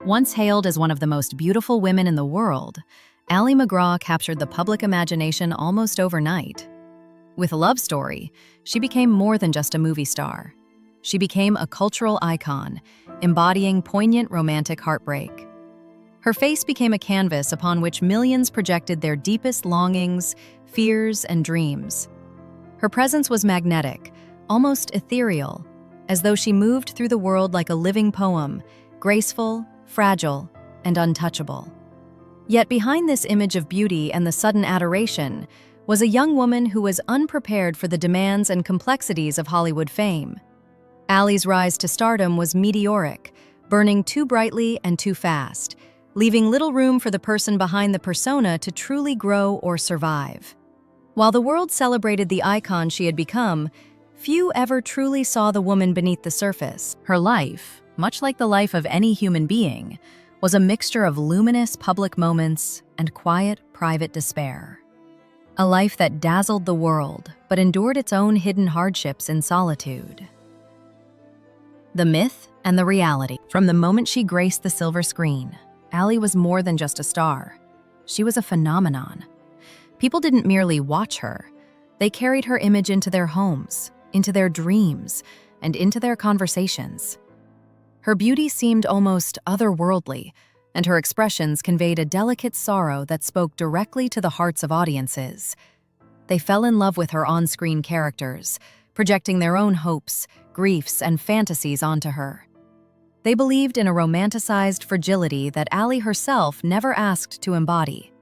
Once hailed as one of the most beautiful women in the world, Ali MacGraw captured the public imagination almost overnight. With Love Story, she became more than just a movie star. She became a cultural icon, embodying poignant romantic heartbreak. Her face became a canvas upon which millions projected their deepest longings, fears, and dreams. Her presence was magnetic, almost ethereal, as though she moved through the world like a living poem, graceful, fragile, and untouchable. Yet behind this image of beauty and the sudden adoration was a young woman who was unprepared for the demands and complexities of Hollywood fame. Ali's rise to stardom was meteoric, burning too brightly and too fast, leaving little room for the person behind the persona to truly grow or survive. While the world celebrated the icon she had become, few ever truly saw the woman beneath the surface. Her life, much like the life of any human being, was a mixture of luminous public moments and quiet, private despair. A life that dazzled the world, but endured its own hidden hardships in solitude. The myth and the reality. From the moment she graced the silver screen, Ali was more than just a star. She was a phenomenon. People didn't merely watch her. They carried her image into their homes, into their dreams, and into their conversations. Her beauty seemed almost otherworldly, and her expressions conveyed a delicate sorrow that spoke directly to the hearts of audiences. They fell in love with her on-screen characters, projecting their own hopes, griefs, and fantasies onto her. They believed in a romanticized fragility that Ali herself never asked to embody.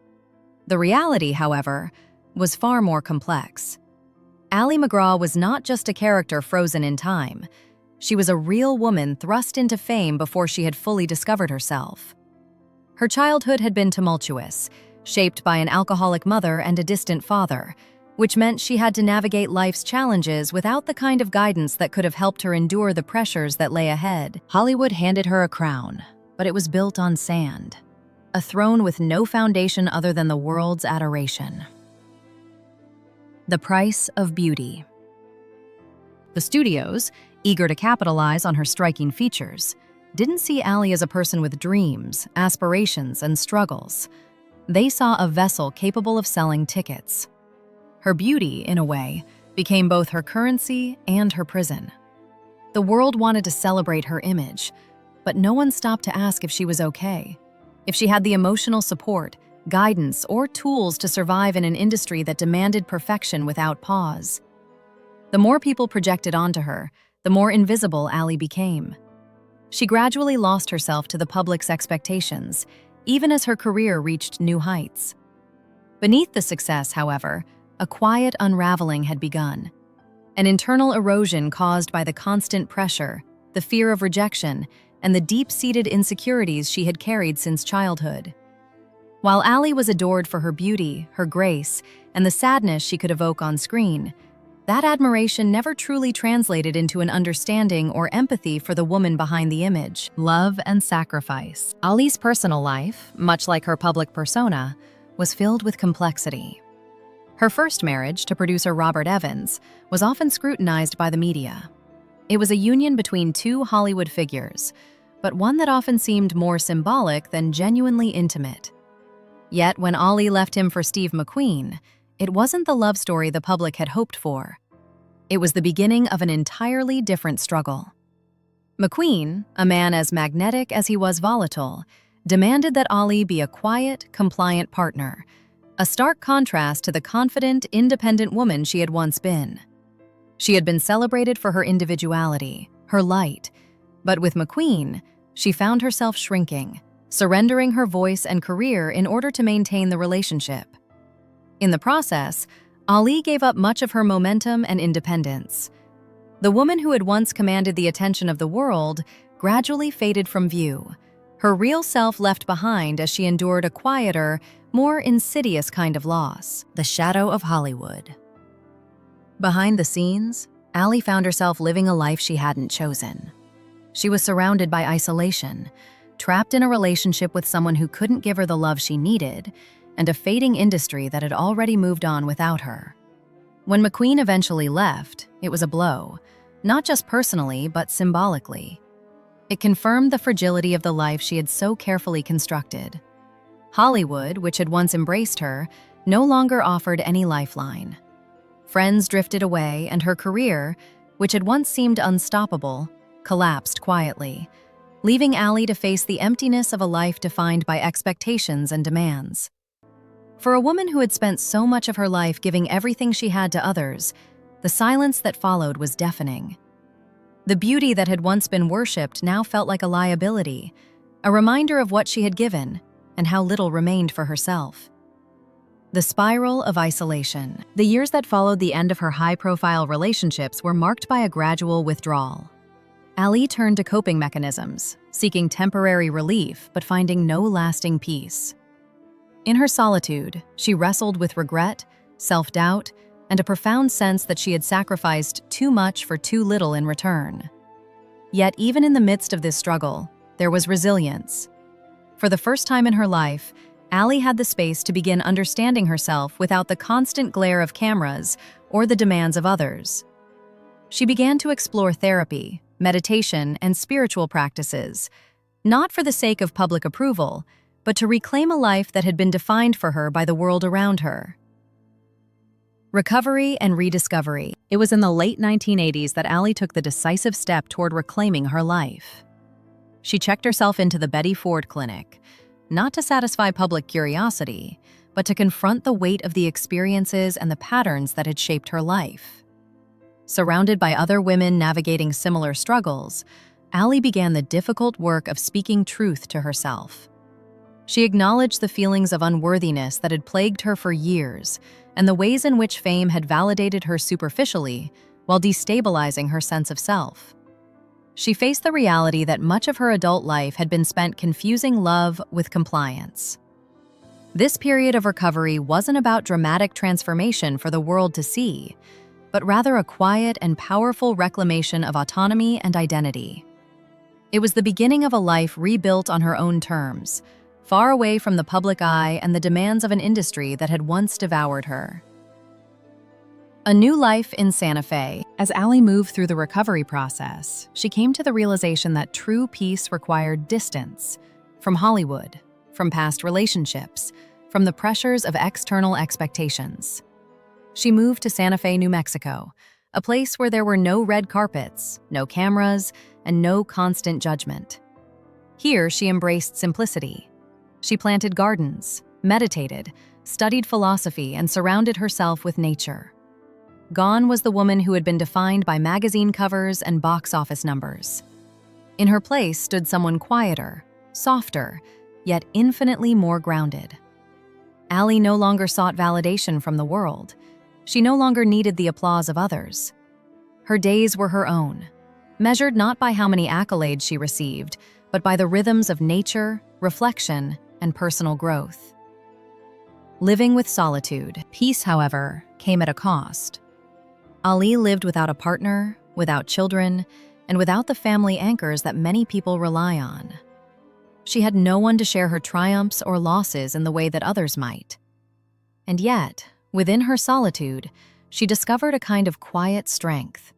The reality, however, was far more complex. Ali MacGraw was not just a character frozen in time. She was a real woman thrust into fame before she had fully discovered herself. Her childhood had been tumultuous, shaped by an alcoholic mother and a distant father, which meant she had to navigate life's challenges without the kind of guidance that could have helped her endure the pressures that lay ahead. Hollywood handed her a crown, but it was built on sand, a throne with no foundation other than the world's adoration. The price of beauty. The studios, eager to capitalize on her striking features, didn't see Ali as a person with dreams, aspirations, and struggles. They saw a vessel capable of selling tickets. Her beauty, in a way, became both her currency and her prison. The world wanted to celebrate her image, but no one stopped to ask if she was okay, if she had the emotional support, guidance, or tools to survive in an industry that demanded perfection without pause. The more people projected onto her, the more invisible Ali became. She gradually lost herself to the public's expectations, even as her career reached new heights. Beneath the success, however, a quiet unraveling had begun. An internal erosion caused by the constant pressure, the fear of rejection, and the deep-seated insecurities she had carried since childhood. While Ali was adored for her beauty, her grace, and the sadness she could evoke on screen, that admiration never truly translated into an understanding or empathy for the woman behind the image. Love and sacrifice. Ali's personal life, much like her public persona, was filled with complexity. Her first marriage to producer Robert Evans was often scrutinized by the media. It was a union between two Hollywood figures, but one that often seemed more symbolic than genuinely intimate. Yet when Ali left him for Steve McQueen, it wasn't the love story the public had hoped for. It was the beginning of an entirely different struggle. McQueen, a man as magnetic as he was volatile, demanded that Ali be a quiet, compliant partner, a stark contrast to the confident, independent woman she had once been. She had been celebrated for her individuality, her light, but with McQueen, she found herself shrinking, surrendering her voice and career in order to maintain the relationship. In the process, Ali gave up much of her momentum and independence. The woman who had once commanded the attention of the world gradually faded from view, her real self left behind as she endured a quieter, more insidious kind of loss. The shadow of Hollywood. Behind the scenes, Ali found herself living a life she hadn't chosen. She was surrounded by isolation, trapped in a relationship with someone who couldn't give her the love she needed, and a fading industry that had already moved on without her. When McQueen eventually left, it was a blow, not just personally, but symbolically. It confirmed the fragility of the life she had so carefully constructed. Hollywood, which had once embraced her, no longer offered any lifeline. Friends drifted away, and her career, which had once seemed unstoppable, collapsed quietly, leaving Ally to face the emptiness of a life defined by expectations and demands. For a woman who had spent so much of her life giving everything she had to others, the silence that followed was deafening. The beauty that had once been worshipped now felt like a liability, a reminder of what she had given and how little remained for herself. The spiral of isolation. The years that followed the end of her high-profile relationships were marked by a gradual withdrawal. Ally turned to coping mechanisms, seeking temporary relief but finding no lasting peace. In her solitude, she wrestled with regret, self-doubt, and a profound sense that she had sacrificed too much for too little in return. Yet even in the midst of this struggle, there was resilience. For the first time in her life, Ally had the space to begin understanding herself without the constant glare of cameras or the demands of others. She began to explore therapy, meditation, and spiritual practices, not for the sake of public approval, but to reclaim a life that had been defined for her by the world around her. Recovery and rediscovery. It was in the late 1980s that Ally took the decisive step toward reclaiming her life. She checked herself into the Betty Ford Clinic, not to satisfy public curiosity, but to confront the weight of the experiences and the patterns that had shaped her life. Surrounded by other women navigating similar struggles, Ally began the difficult work of speaking truth to herself. She acknowledged the feelings of unworthiness that had plagued her for years and the ways in which fame had validated her superficially while destabilizing her sense of self. She faced the reality that much of her adult life had been spent confusing love with compliance. This period of recovery wasn't about dramatic transformation for the world to see, but rather a quiet and powerful reclamation of autonomy and identity. It was the beginning of a life rebuilt on her own terms, far away from the public eye and the demands of an industry that had once devoured her. A new life in Santa Fe. As Ally moved through the recovery process, she came to the realization that true peace required distance from Hollywood, from past relationships, from the pressures of external expectations. She moved to Santa Fe, New Mexico, a place where there were no red carpets, no cameras, and no constant judgment. Here, she embraced simplicity. She planted gardens, meditated, studied philosophy, and surrounded herself with nature. Gone was the woman who had been defined by magazine covers and box office numbers. In her place stood someone quieter, softer, yet infinitely more grounded. Ally no longer sought validation from the world. She no longer needed the applause of others. Her days were her own, measured not by how many accolades she received, but by the rhythms of nature, reflection, and personal growth. Living with solitude. Peace, however, came at a cost. Ally lived without a partner, without children, and without the family anchors that many people rely on. She had no one to share her triumphs or losses in the way that others might. And yet, within her solitude, she discovered a kind of quiet strength.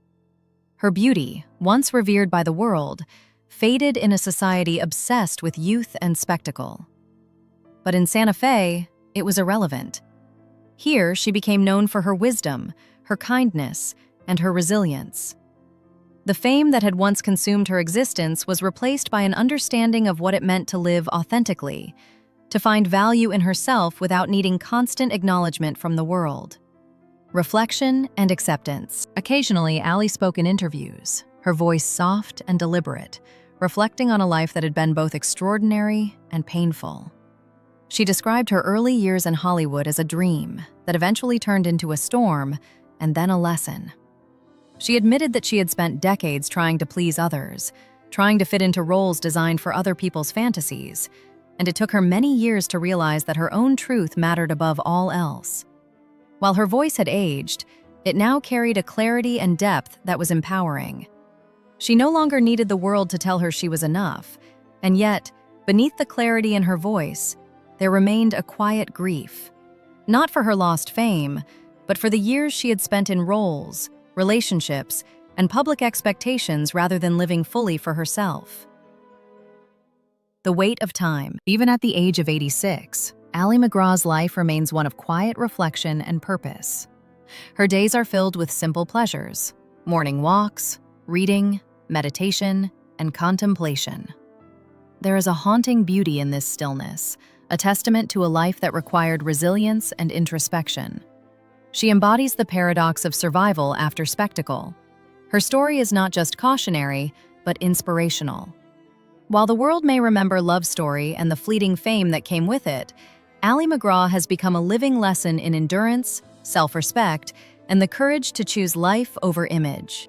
Her beauty, once revered by the world, faded in a society obsessed with youth and spectacle. But in Santa Fe, it was irrelevant. Here, she became known for her wisdom, her kindness, and her resilience. The fame that had once consumed her existence was replaced by an understanding of what it meant to live authentically, to find value in herself without needing constant acknowledgement from the world. Reflection and acceptance. Occasionally, Ally spoke in interviews, her voice soft and deliberate, reflecting on a life that had been both extraordinary and painful. She described her early years in Hollywood as a dream that eventually turned into a storm and then a lesson. She admitted that she had spent decades trying to please others, trying to fit into roles designed for other people's fantasies, and it took her many years to realize that her own truth mattered above all else. While her voice had aged, it now carried a clarity and depth that was empowering. She no longer needed the world to tell her she was enough, and yet, beneath the clarity in her voice, there remained a quiet grief. Not for her lost fame, but for the years she had spent in roles, relationships, and public expectations rather than living fully for herself. The weight of time. Even at the age of 86, Ali MacGraw's life remains one of quiet reflection and purpose. Her days are filled with simple pleasures: morning walks, reading, meditation, and contemplation. There is a haunting beauty in this stillness, a testament to a life that required resilience and introspection. She embodies the paradox of survival after spectacle. Her story is not just cautionary, but inspirational. While the world may remember Love Story and the fleeting fame that came with it, Ali MacGraw has become a living lesson in endurance, self-respect, and the courage to choose life over image.